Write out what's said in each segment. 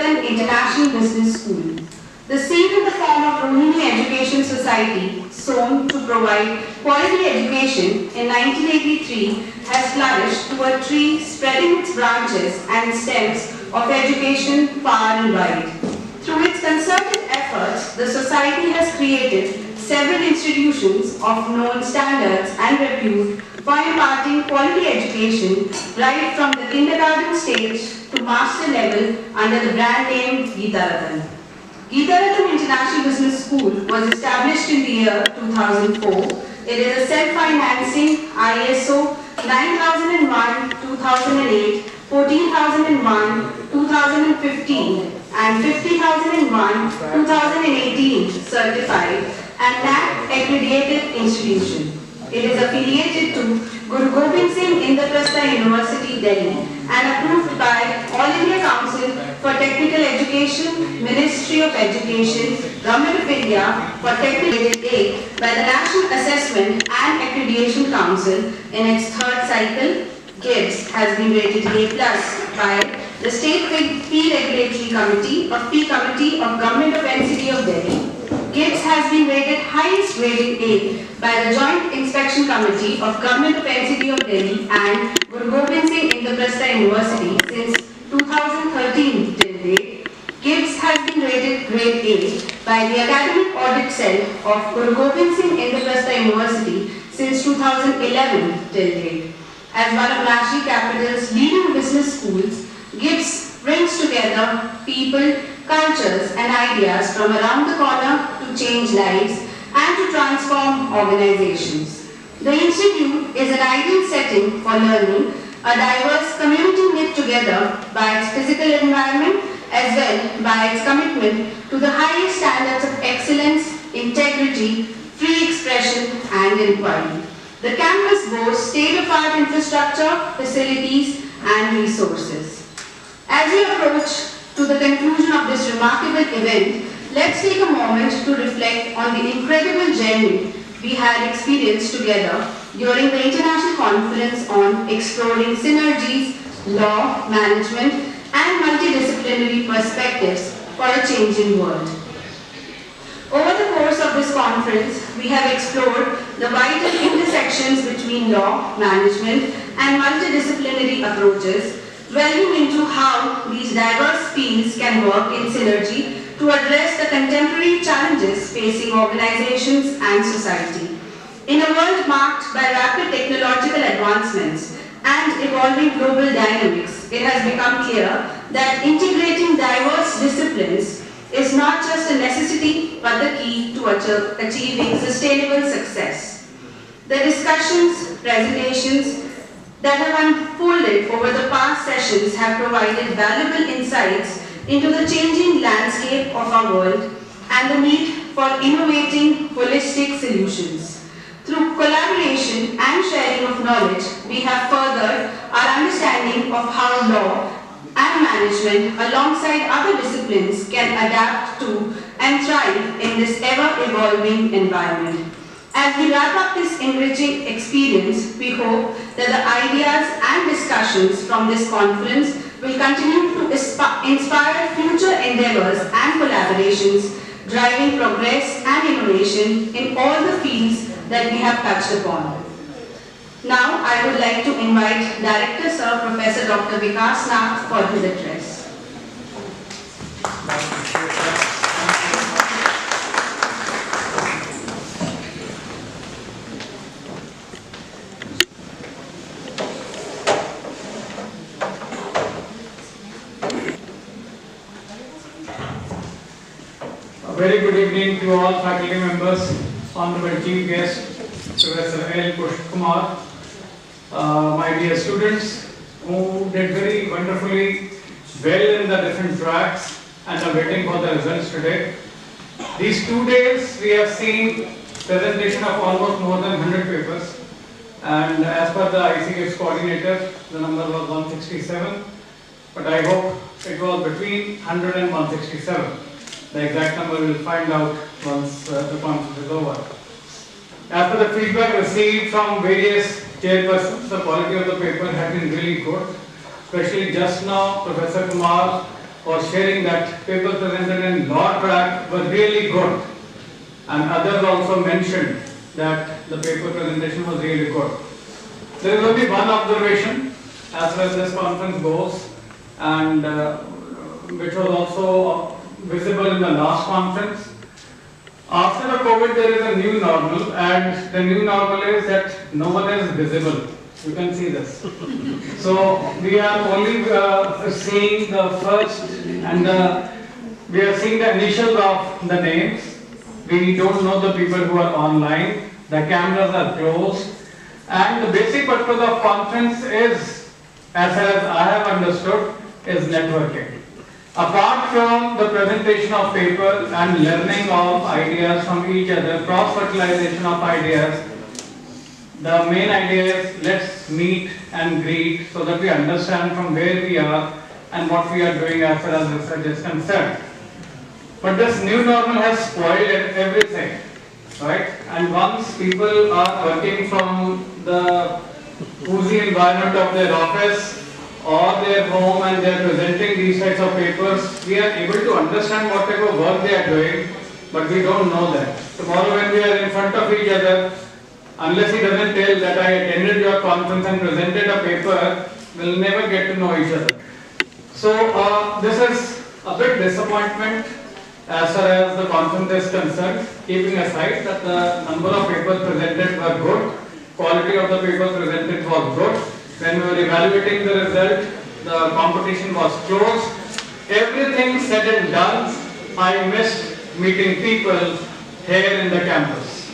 Indiradan International Business School. The seed in the form of Rohini Education Society, sown to provide quality education in 1983, has flourished to a tree spreading its branches and stems of education far and wide. Through its concerted efforts, the society has created several institutions of known standards and repute for imparting quality education right from the kindergarten stage to master level under the brand name Geetharathan. Geetharathan International Business School was established in the year 2004. It is a self-financing ISO 9001, 2008, 14001, 2015 and 50001, 2018 certified and NAAC accredited institution. It is affiliated to Guru Gobind Singh Indraprastha University, Delhi and approved by All India Council for Technical Education, Ministry of Education, Government of India for Technical A by the National Assessment and Accreditation Council in its third cycle. GIBS has been rated A+ by the State Fee Regulatory Committee of Government of NCT of Delhi. GIBS has been rated highest rated A by the Joint Inspection Committee of Government of NCT of Delhi and Guru Gobind Singh Indraprastha University since 2013 till date. GIBS has been rated Grade A by the Academic Audit Cell of Guru Gobind Singh Indraprastha University since 2011 till date. As one of National Capital's leading business schools, GIBS brings together people, cultures and ideas from around the corner to change lives and to transform organizations. The institute is an ideal setting for learning, a diverse community knit together by its physical environment as well by its commitment to the highest standards of excellence, integrity, free expression and inquiry. The campus boasts state-of-the-art infrastructure, facilities and resources. As we approach to the conclusion of this remarkable event, let's take a moment to reflect on the incredible journey we had experienced together during the International Conference on Exploring Synergies, Law, Management and Multidisciplinary Perspectives for a Changing World. Over the course of this conference, we have explored the vital intersections between law, management and multidisciplinary approaches, delving into how these diverse fields can work in synergy to address the contemporary challenges facing organizations and society. In a world marked by rapid technological advancements and evolving global dynamics, it has become clear that integrating diverse disciplines is not just a necessity but the key to achieving sustainable success. The discussions, presentations that have unfolded over the past sessions have provided valuable insights into the changing landscape of our world and the need for innovating holistic solutions. Through collaboration and sharing of knowledge, we have furthered our understanding of how law and management alongside other disciplines can adapt to and thrive in this ever-evolving environment. As we wrap up this enriching experience, we hope that the ideas and discussions from this conference will continue to inspire future endeavors and collaborations, driving progress and innovation in all the fields that we have touched upon. Now, I would like to invite Director Sir Professor Dr. Vikas Nath for his address. A very good evening to all faculty members, honorable chief guest, Professor L. Pushp Kumar, my dear students who did very wonderfully well in the different tracks and are waiting for the results today. These 2 days we have seen presentation of almost more than 100 papers, and as per the ICGIBS coordinator, the number was 167, but I hope it was between 100 and 167. The exact number we'll find out once the conference is over. As per the feedback received from various chairpersons, the quality of the paper has been really good. Especially just now, Professor Kumar was sharing that papers presented in law track were really good, and others also mentioned that the paper presentation was really good. There is only one observation as far as this conference goes, and which was also visible in the last conference. After the COVID, there is a new normal, and the new normal is that no one is visible. You can see this. So we are only seeing the first and we are seeing the initials of the names. We don't know the people who are online. The cameras are closed. And the basic purpose of conference is, as far as I have understood, is networking. Apart from the presentation of paper and learning of ideas from each other, cross-fertilization of ideas, the main idea is let's meet and greet so that we understand from where we are and what we are doing as far as research is concerned. But this new normal has spoiled everything, right? And once people are working from the cozy environment of their office or their home and they are presenting these types of papers, we are able to understand what type of work they are doing, but we don't know that. Tomorrow when we are in front of each other, unless he doesn't tell that I attended your conference and presented a paper, we'll never get to know each other. So this is a big disappointment as far as the conference is concerned, keeping aside that the number of papers presented were good, quality of the papers presented was good. When we were evaluating the result, the competition was close. Everything said and done, I missed meeting people here in the campus.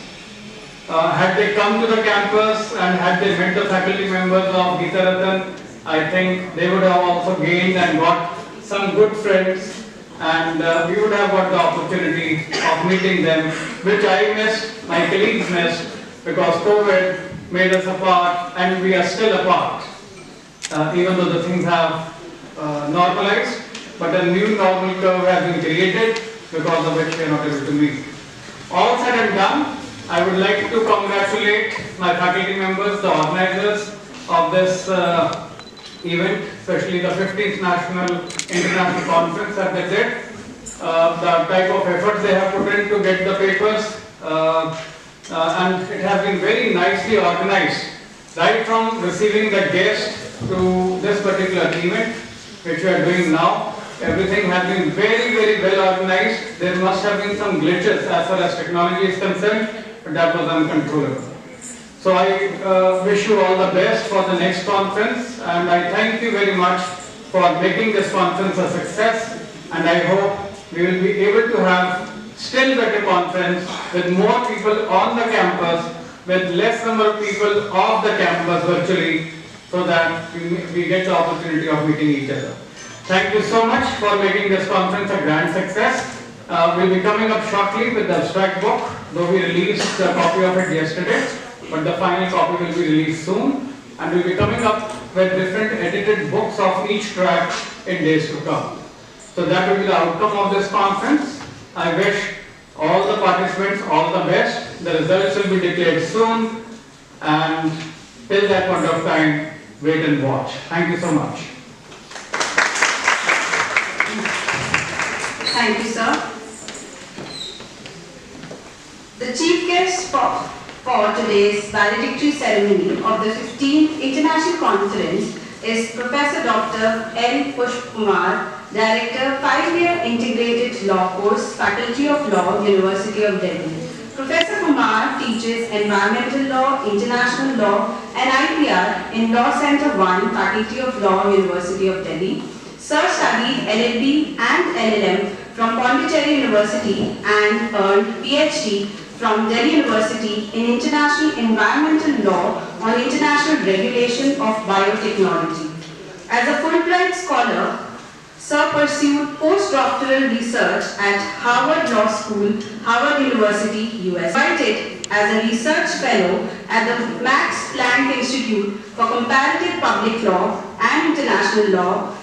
Had they come to the campus and had they met the faculty members of Geeta Ratan, I think they would have also gained and got some good friends, and we would have got the opportunity of meeting them, which I missed, my colleagues missed, because COVID made us apart and we are still apart, even though the things have normalized, but a new normal curve has been created because of which we are not able to meet. All said and done, I would like to congratulate my faculty members, the organizers of this event, especially the 15th National International Conference that they did. The type of efforts they have put in to get the papers, and it has been very nicely organized, right from receiving the guest to this particular event, which we are doing now. Everything has been very, very well organized. There must have been some glitches as far as technology is concerned, but that was uncontrollable. So I wish you all the best for the next conference, and I thank you very much for making this conference a success, and I hope we will be able to have still better conference with more people on the campus, with less number of people off the campus virtually, so that we get the opportunity of meeting each other. Thank you so much for making this conference a grand success. We'll be coming up shortly with the abstract book, though we released a copy of it yesterday, but the final copy will be released soon, and we'll be coming up with different edited books of each track in days to come. So that will be the outcome of this conference. I wish all the participants all the best. The results will be declared soon, and till that point of time, wait and watch. Thank you so much. Thank you, sir. The chief guest for today's valedictory ceremony of the 15th International Conference is Professor Dr. L. Pushpkumar, Director, 5-year Integrated Law Course, Faculty of Law, University of Delhi. Professor Kumar teaches Environmental Law, International Law and IPR in Law Center 1, Faculty of Law, University of Delhi. Sir studied LLB and LLM from Pondicherry University and earned PhD from Delhi University in International Environmental Law on International Regulation of Biotechnology. As a Fulbright scholar, Sir pursued postdoctoral research at Harvard Law School, Harvard University, US. Invited as a research fellow at the Max Planck Institute for Comparative Public Law and International Law,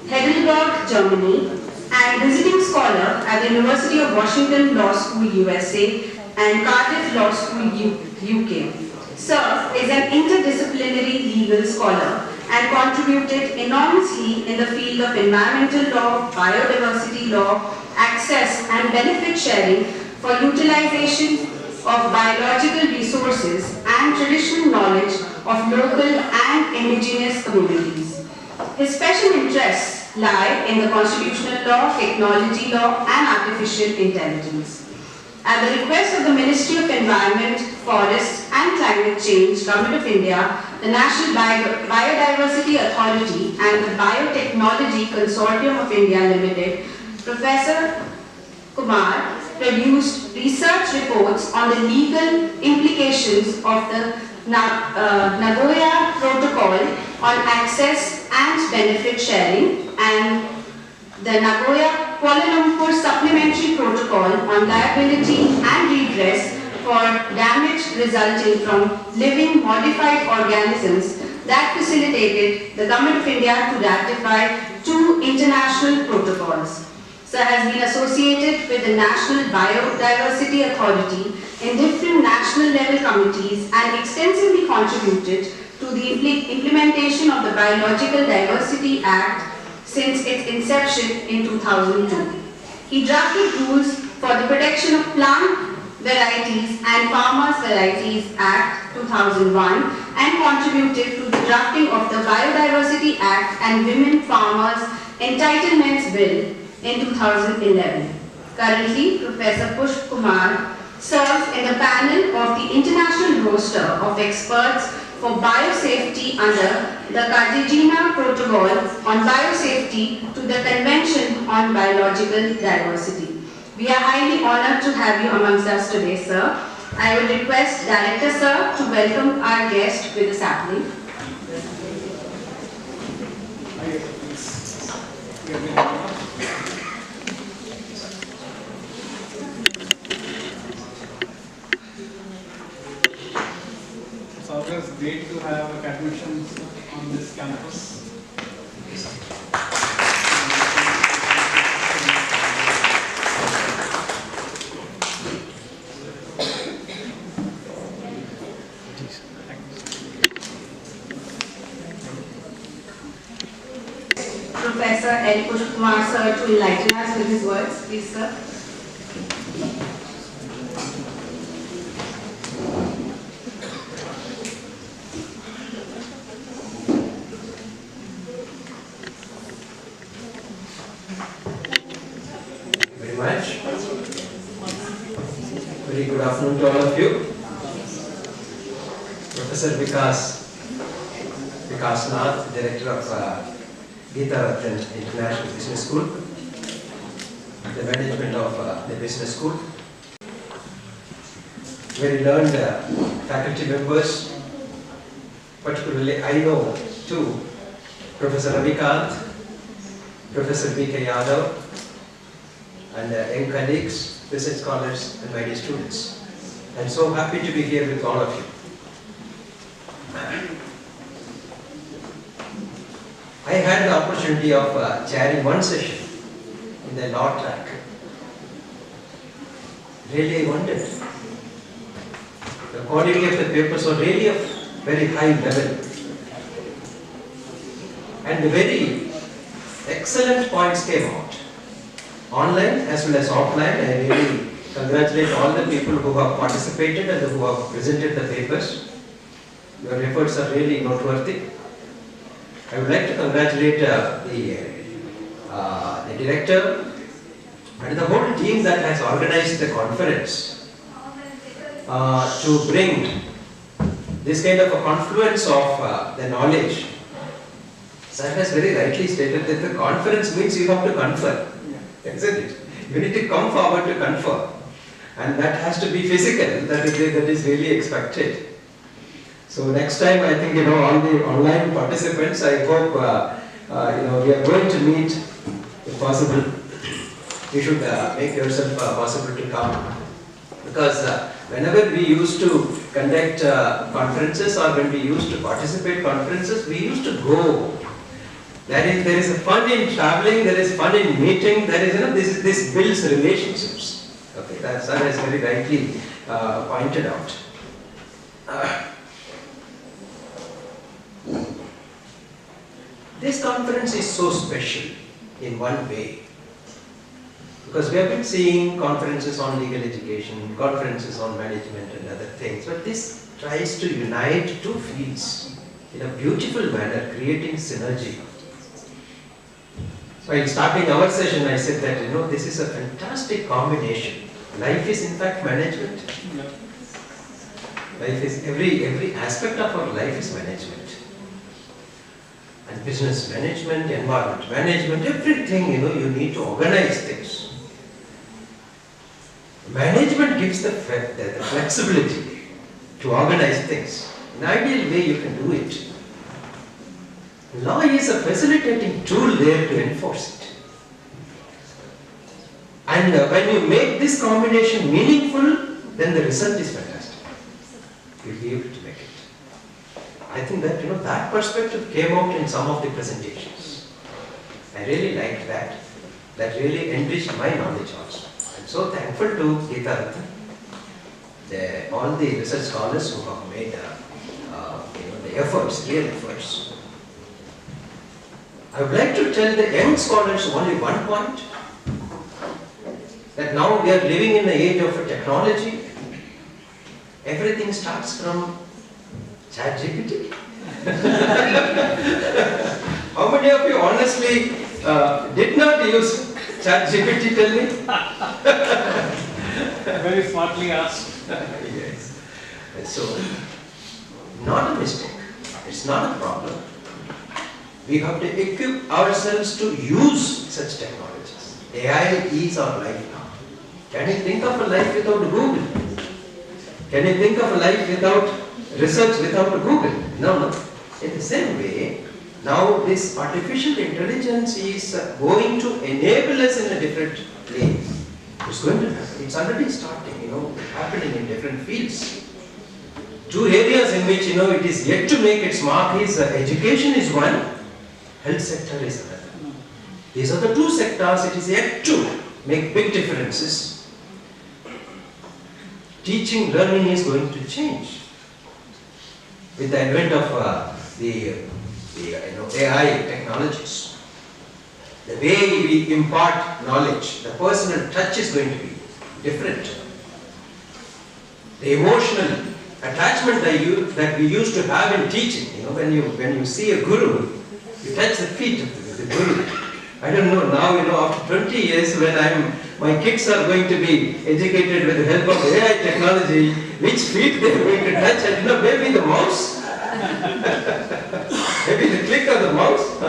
Heidelberg, Germany, and visiting scholar at the University of Washington Law School, USA, and Cardiff Law School, UK. Sir is an interdisciplinary legal scholar and and contributed enormously in the field of environmental law, biodiversity law, access and benefit sharing for utilization of biological resources and traditional knowledge of local and indigenous communities. His special interests lie in the constitutional law, technology law and artificial intelligence. At the request of the Ministry of Environment, Forests and Climate Change, Government of India, the National Biodiversity Authority and the Biotechnology Consortium of India Limited, Professor Kumar produced research reports on the legal implications of the Nagoya Protocol on access and benefit sharing and the Nagoya Kuala Lumpur Supplementary Protocol on liability and redress for damage resulting from living modified organisms that facilitated the Government of India to ratify 2 international protocols. Sir has been associated with the National Biodiversity Authority in different national level committees and extensively contributed to the implementation of the Biological Diversity Act since its inception in 2002. He drafted rules for the protection of plant varieties and farmers varieties Act 2001 and contributed to the drafting of the Biodiversity Act and Women Farmers Entitlements Bill in 2011. Currently, Professor Pushp Kumar serves in the panel of the international roster of experts for biosafety under the Cartagena Protocol on Biosafety to the Convention on Biological Diversity. We are highly honored to have you amongst us today, sir. I would request Director Sir to welcome our guest with a sapling. It's always great to have academicians on this campus. Professor L. Pushp Kumar sir to enlighten us with his words. Please, sir. Very much. Very good afternoon to all of you. Professor Vikas Nath, Director of Geeta Rattan International Business School, the management of the business school, very learned faculty members, particularly I know two, Professor Ravikant, Professor B.K. Yadav, and young colleagues, research scholars, and my dear students. I'm so happy to be here with all of you. I had the opportunity of chairing one session in the law track. Really I wondered. The quality of the papers was really of very high level. And very excellent points came out. Online as well as offline, I really congratulate all the people who have participated and who have presented the papers. Your efforts are really noteworthy. I would like to congratulate the director and the whole team that has organized the conference to bring this kind of a confluence of the knowledge. Sir has very rightly stated that the conference means you have to confer, isn't it? You need to come forward to confer, and that has to be physical. That is really expected. So next time, I think all the online participants, I hope we are going to meet if possible. You should make yourself possible to come, because whenever we used to conduct conferences or when we used to participate conferences, we used to go. There is a fun in traveling. There is fun in meeting. There is this builds relationships. Okay, that sir has very rightly pointed out. This conference is so special in one way. Because we have been seeing conferences on legal education, conferences on management and other things, but this tries to unite two fields in a beautiful manner, creating synergy. While starting our session, I said that, this is a fantastic combination. Life is in fact management. Life is, every aspect of our life is management. And business management, environment management, everything, you need to organize things. Management gives the flexibility to organize things. In an ideal way, you can do it. Law is a facilitating tool there to enforce it. And when you make this combination meaningful, then the result is fantastic. You'll be able to make it. I think that, that perspective came out in some of the presentations. I really liked that. That really enriched my knowledge also. I'm so thankful to Geeta Ratna, all the research scholars who have made the efforts, real efforts. I would like to tell the young scholars only one point, that now we are living in the age of technology. Everything starts from ChatGPT. How many of you honestly did not use ChatGPT, tell me? Very smartly asked. Yes. And so, not a mistake. It's not a problem. We have to equip ourselves to use such technologies. AI is our life now. Can you think of a life without Google? Can you think of a life without research, without Google? No. In the same way, now this artificial intelligence is going to enable us in a different way. It's going to happen. It's already starting, happening in different fields. Two areas in which, it is yet to make its mark is education is one, health sector is another. These are the two sectors it is yet to make big differences. Teaching, learning is going to change. With the advent of the AI technologies, the way we impart knowledge, the personal touch is going to be different. The emotional attachment that we used to have in teaching, when you see a guru, you touch the feet of the guru. I don't know now, after 20 years, when my kids are going to be educated with the help of AI technology, which feet they are going to touch, and maybe the mouse, maybe the click of the mouse.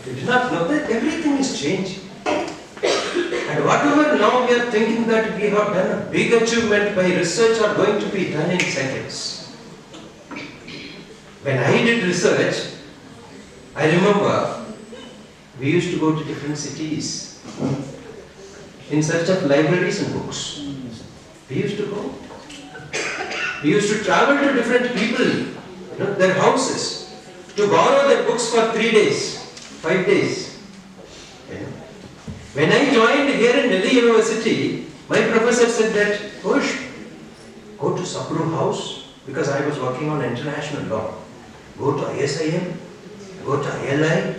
You do not know that everything is changing. And whatever now we are thinking that we have done a big achievement by research are going to be done in seconds. When I did research, I remember we used to go to different cities in search of libraries and books. We used to go. We used to travel to different people, their houses, to borrow their books for 3 days, 5 days. When I joined here in Delhi University, my professor said that, Push, go to Sabru House, because I was working on international law. Go to ISIM, go to ILI,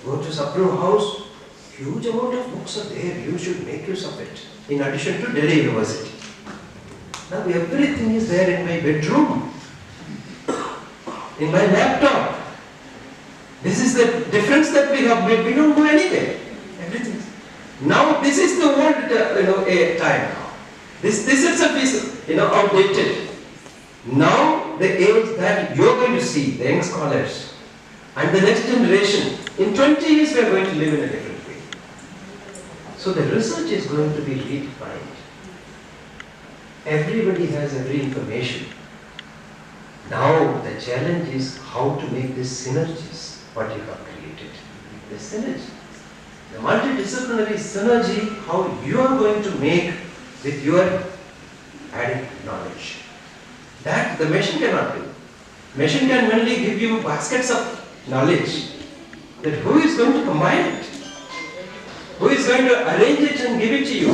go to Sabru House. Huge amount of books are there. You should make use of it. In addition to Delhi University. Now everything is there in my bedroom, in my laptop. This is the difference that we have made. We don't go anywhere. Everything. Now this is the old time now. This itself is outdated. Now the age that you're going to see, the young scholars, and the next generation, in 20 years we are going to live in a different way. So the research is going to be redefined. Everybody has every information. Now the challenge is how to make this synergies, what you have created. The synergy. The multidisciplinary synergy, how you are going to make with your added knowledge. That the machine cannot do. Machine can only give you baskets of knowledge. That who is going to combine it? Who is going to arrange it and give it to you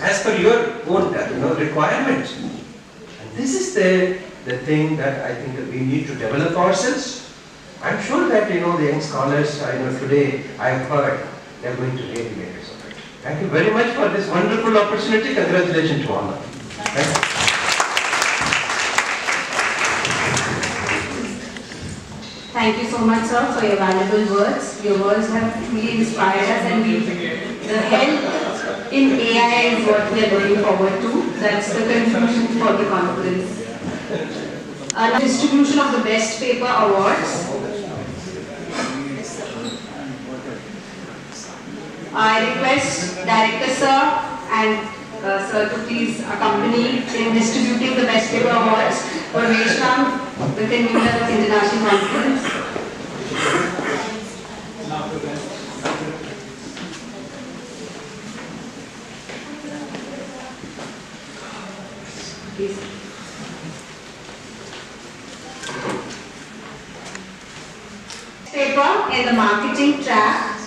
as per your own requirement? And this is the thing that I think that we need to develop ourselves. I'm sure that the young scholars today I have heard they are going to really make use of it. Thank you very much for this wonderful opportunity. Congratulations to all of you. Thank you. Thank you so much, sir, for your valuable words. Your words have truly inspired us, and the help in AI is what we are looking forward to. That's the conclusion for the conference. Distribution of the Best Paper Awards. I request Director Sir and Sir to please accompany in distributing the Best Paper Awards for Vaishnav, the convener of International Conference. Please. Paper in the marketing track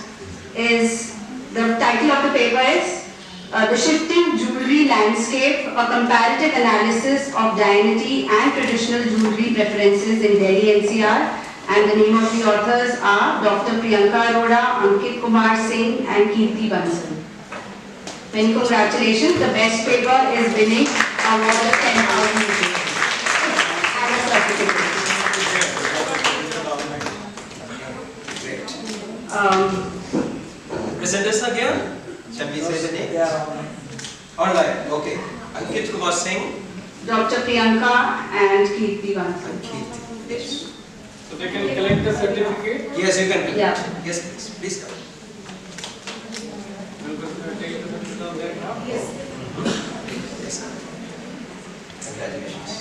is, the title of the paper is The Shifting Jewelry Landscape, a Comparative Analysis of Dignity and Traditional Jewelry Preferences in Delhi NCR, and the name of the authors are Dr. Priyanka Arora, Ankit Kumar Singh and Kirti Bansal. Many congratulations. The best paper is winning award of 10,000 rupees and a certificate. Present us again. Shall we say the name? Yeah. All right. Okay. Ankit Kumar Singh. Dr. Priyanka and Kirti Bansal. Kirti. Yes. So they can collect the certificate? Yes, you can. Yeah. Yes, please. Please come. Yes. Yes, sir. Congratulations.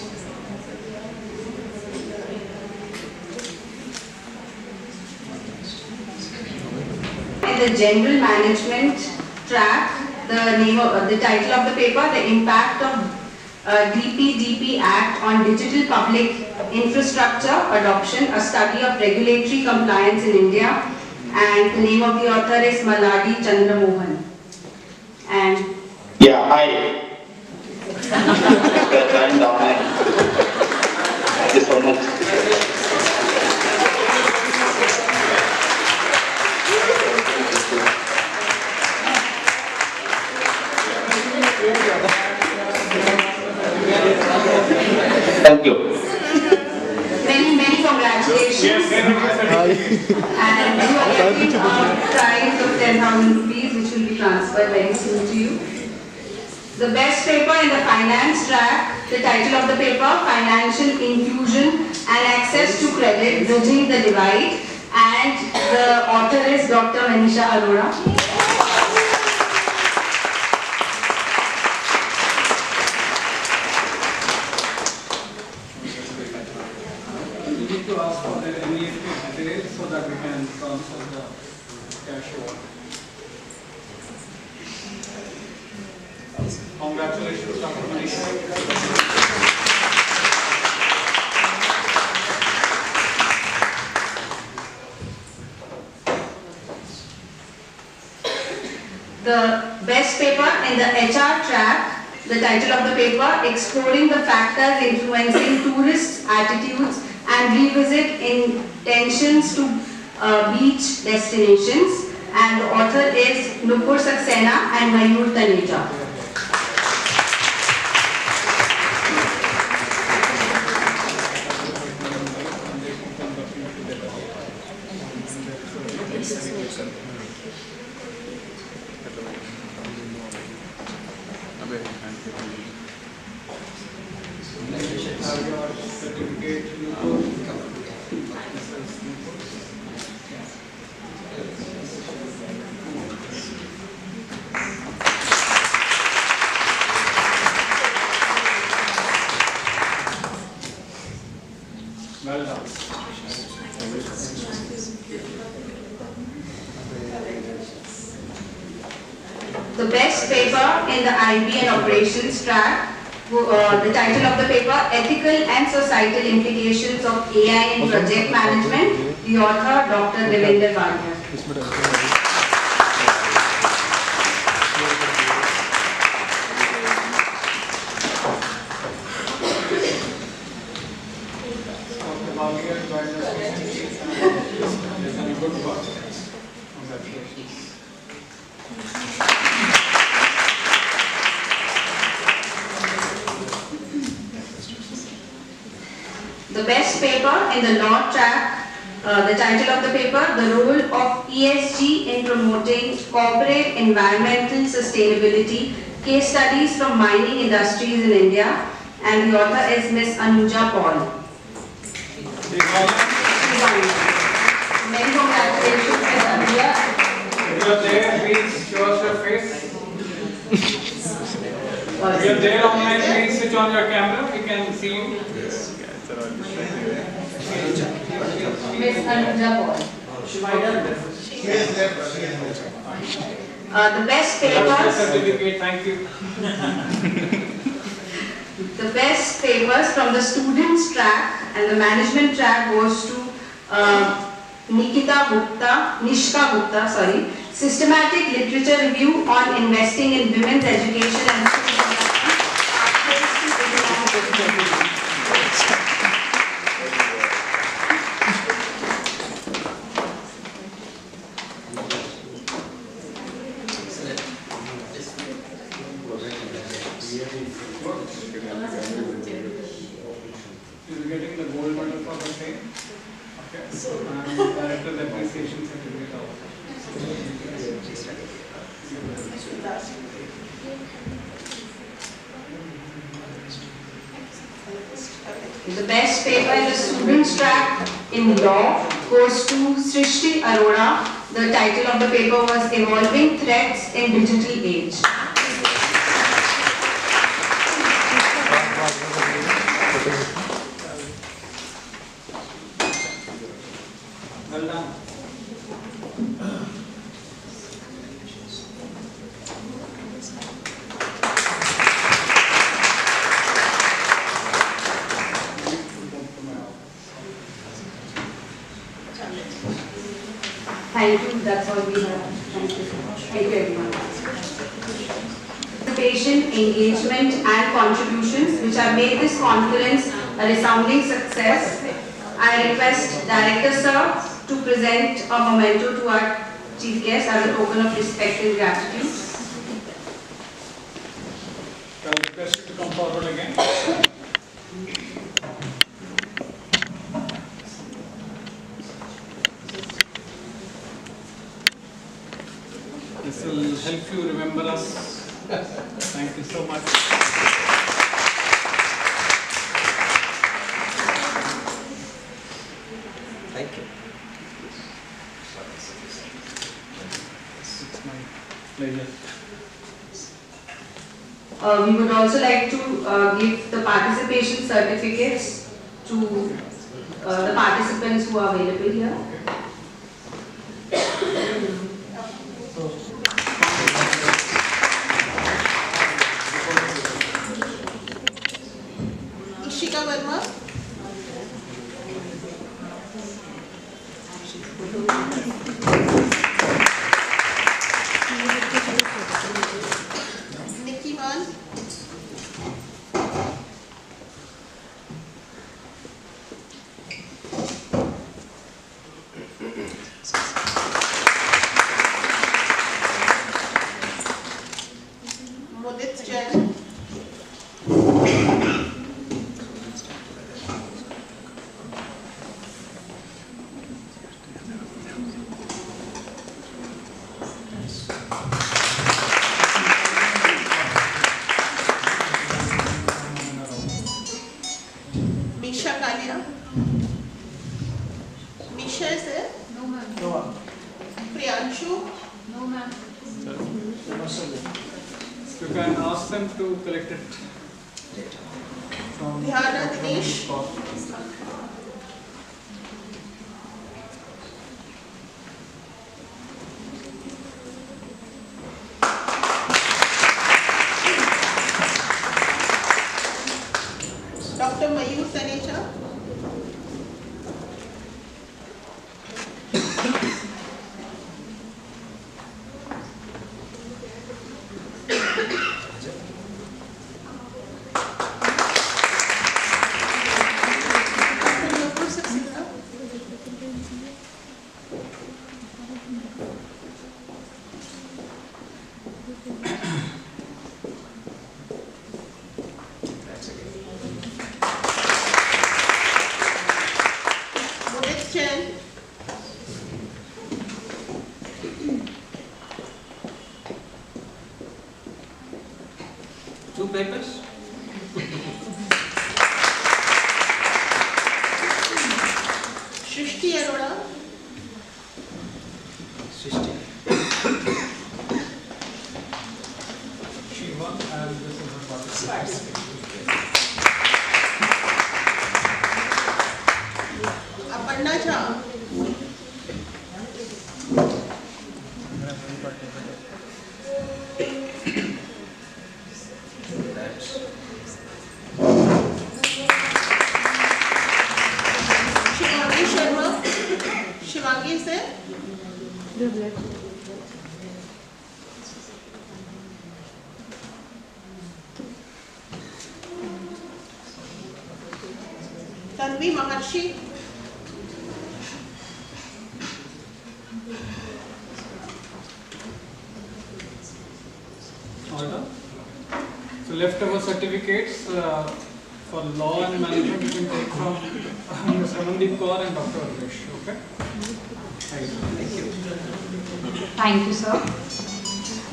In the general management track, the title of the paper, the impact of DPDP Act on digital public infrastructure adoption, a study of regulatory compliance in India, and the name of the author is Maladi Chandramohan. And yeah, hi. I'm down. Thank you so much. Thank you. Many congratulations. And you are getting a prize of 10,000 rupees, which will be transferred very soon to you. The best paper in the finance track, the title of the paper, Financial Inclusion and Access to Credit, Bridging the Divide, and the author is Dr. Manisha Arora. To ask for the NEFT details so that we can transfer the cash over. Congratulations, Dr. Manisha. The best paper in the HR track, the title of the paper, Exploring the Factors Influencing Tourists' Attitudes and Revisit Intentions to Beach Destinations, and the author is Nupur Saxena and Mayur Taneja. Well done. The best paper in the IB and Operations track, the title of the paper, Ethical and Societal Implications of AI in Project Management, the author Dr. Devender Wadia. paper in the law track, the title of the paper, The Role of ESG in Promoting Corporate Environmental Sustainability, Case Studies from Mining Industries in India, and the author is Ms. Anuja Paul. Many congratulations, Ms. Anuja. If you are there, please show us your face. If you are there online, please switch on your camera. We can see you. Ms. Anuja Paul. The best papers. Certificate, thank you. The best papers from the students track and the management track goes to Nishka Gupta, Systematic Literature Review on Investing in Women's Education and Skill Development. You're getting the gold medal for the same. Okay. And director's appreciation certificate also. The best paper in the students track in law goes to Srishti Arora. The title of the paper was Evolving Threats in Digital Age. Well done. Thank you. That's all we have. Thank you so much. Thank you, everyone. Participation, engagement, and contributions which have made this conference a resounding success. I request Director Sir to present a memento to our Chief Guest as a token of respect and gratitude. I'll request you to come forward again. This will help you remember us. Thank you so much. Thank you. It's my pleasure. We would also like to give the participation certificates to the participants who are available here. Ishika Verma. Nikki Man. Mudit Jain. Misha Kalia. Misha is there? No, ma'am. Priyanshu. No, ma'am. You can ask them to collect it from Dhyana Dinesh. Dr. Mayur Taneja. papers? Shrishti Arora. Srishti. Shiva, and this is her participation. Aparna Jha. That's Shivangi Sharma. Shivangi is there? Tanvi Maharshi. Order. So leftover certificates for law and management you can take from Mr. Ramandeep Kaur and Dr. Ramesh. Okay? Thank you. Thank you, sir.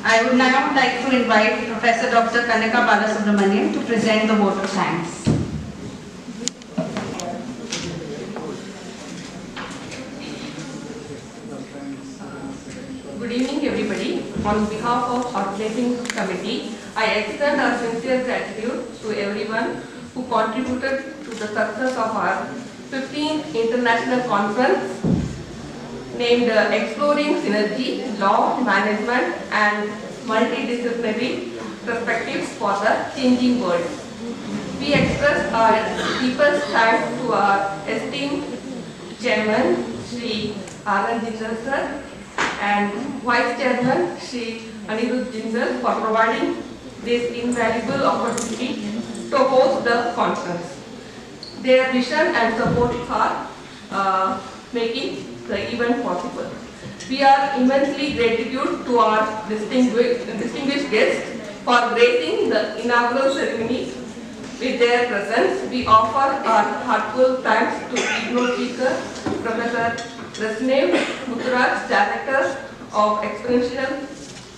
I would now like to invite Professor Dr. Kanaka Balasubramanian to present the vote of thanks. Good evening, everybody. On behalf of Organizing Committee, I extend our sincere gratitude to everyone who contributed to the success of our 15th International Conference named Exploring Synergy, Law, Management and Multidisciplinary Perspectives for the Changing World. We express our deepest thanks to our esteemed Chairman, Shri Anand Jindal sir, and Vice Chairman Shri Anirudh Jindal for providing this invaluable opportunity to host the conference. Their vision and support are making the event possible. We are immensely grateful to our distinguished guests for gracing the inaugural ceremony with their presence. We offer our heartfelt thanks to keynote speaker Professor Rasnev Muthraj, Director of Experiential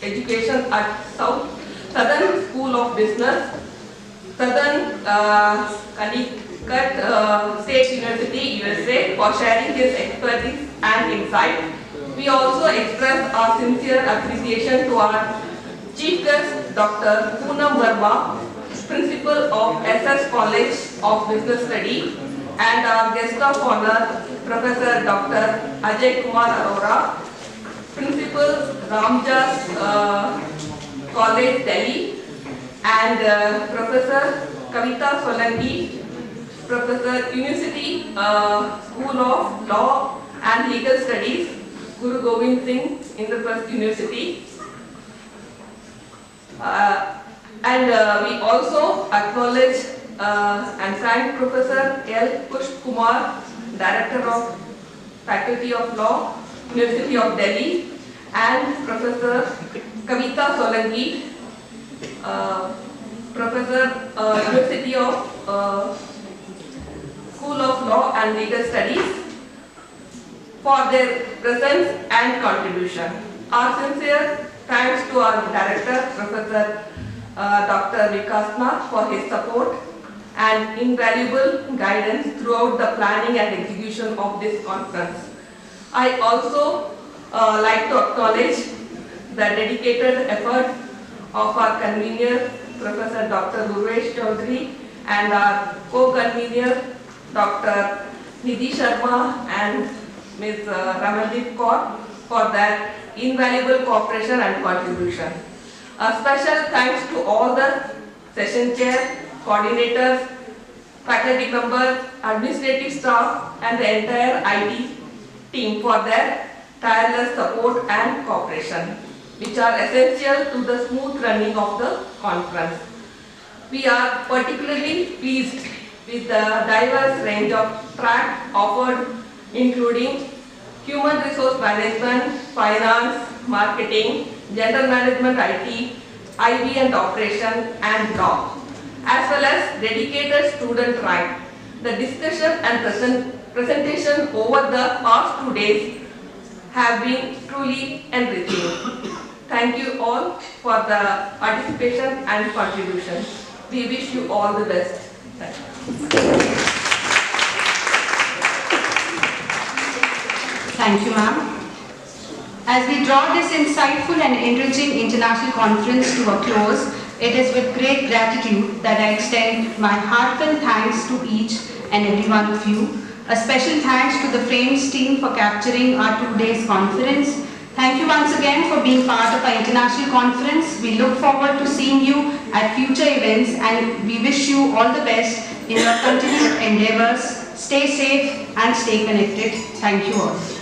Education at Southern School of Business, Southern Connecticut State University, USA, for sharing his expertise and insight. We also express our sincere appreciation to our Chief Guest, Dr. Poonam Verma, Principal of SS College of Business Study, and our guest of honor, Professor Dr. Ajay Kumar Arora, Principal Ramjas College, Delhi, and Professor Kavita Solanki, Professor University School of Law and Legal Studies, Guru Gobind Singh Indraprasth University. We also acknowledge and thank Professor L. Pushp Kumar, Director of Faculty of Law, University of Delhi, and Professor Kavita Solanki, Professor University of School of Law and Legal Studies, for their presence and contribution. Our sincere thanks to our Director, Professor Dr. Vikas Nath, for his support and invaluable guidance throughout the planning and execution of this conference. I also like to acknowledge the dedicated effort of our convener, Professor Dr. Gurvesh Chaudhary, and our co-convener, Dr. Nidhi Sharma and Ms. Ramandeep Kaur, for their invaluable cooperation and contribution. A special thanks to all the session chair, coordinators, faculty members, administrative staff, and the entire IT team for their tireless support and cooperation, which are essential to the smooth running of the conference. We are particularly pleased with the diverse range of tracks offered, including human resource management, finance, marketing, general management IT, IB and operation, and law, as well as dedicated student track. The discussion and presentation over the past 2 days have been truly enriching. Thank you all for the participation and contribution. We wish you all the best. Thank you. Thank you, ma'am. As we draw this insightful and enriching international conference to a close, it is with great gratitude that I extend my heartfelt thanks to each and every one of you. A special thanks to the Frames team for capturing our 2 days conference. Thank you once again for being part of our international conference. We look forward to seeing you at future events and we wish you all the best in your continued endeavors. Stay safe and stay connected. Thank you all.